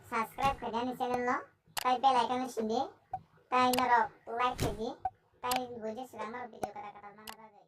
subscribe ke dan channel lo tai bell icon sindi tai naro like keji tai buje sedang naro video kata-kata mana tadi.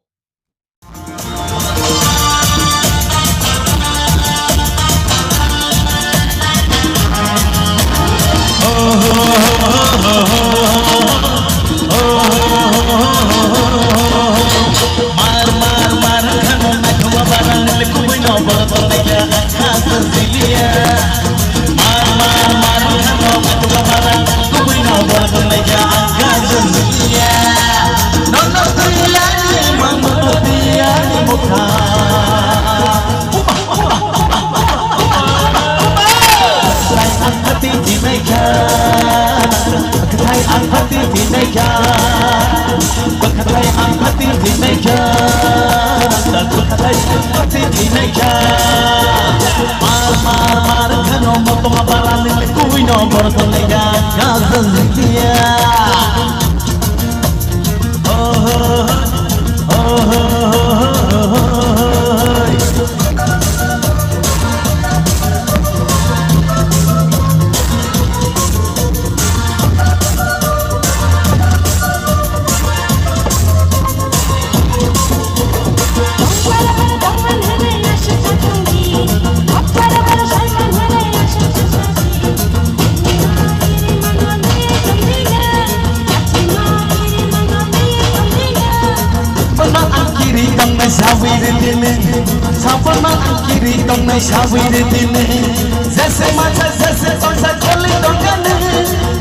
जैसे माचा जैसे तोसा खोली दोगने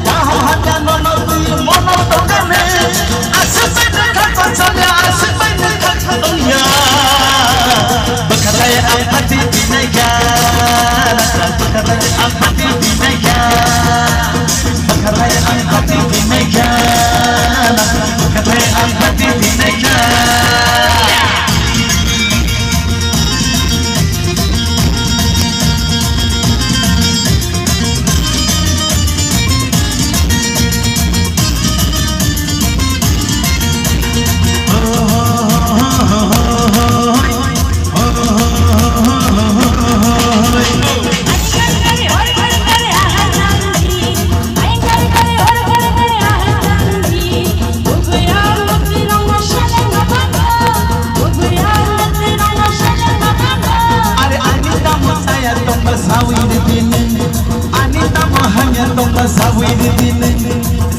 कहा हटा नोनो तू mono Dogne आसे पे देखा तो चले आसे पे देखा दुनिया बखताए आफती दिनेगा बखताए आफती दिनेगा बखताए आफती दिनेगा बखताए आफती दिनेगा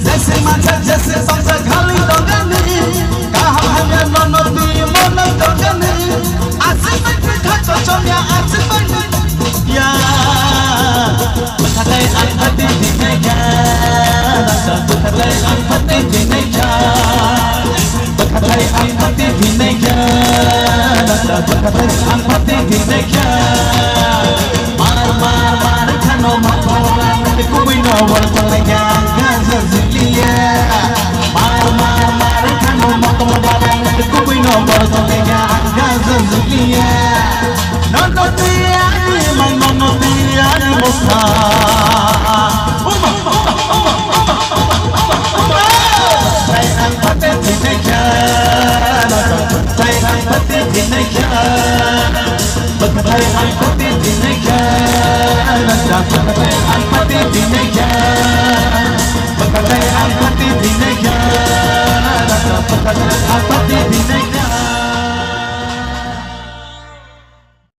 जैसे माचा जैसे तोसा खाली दोगने कहा हमें नोनो तू मोनो दोगने आसे पे देखा तो चले आसे पे या बखताए आफती दिनेगा बखताए आफती दिनेगा बखताए आफती दिनेगा बखताए आफती दिनेगा मार मार मार खानो मार कोई no vuelve a llegar casa Sicilia mar mar mar खानो मत मत कोई no vuelve a llegar casa Sicilia no no dia ni no dia ni mosta sai ang pate dineka sai ang pate dineka bagaimana ang pate dineka bagaimana ang pate dineka bagaimana ang pate dineka bagaimana ang pate dineka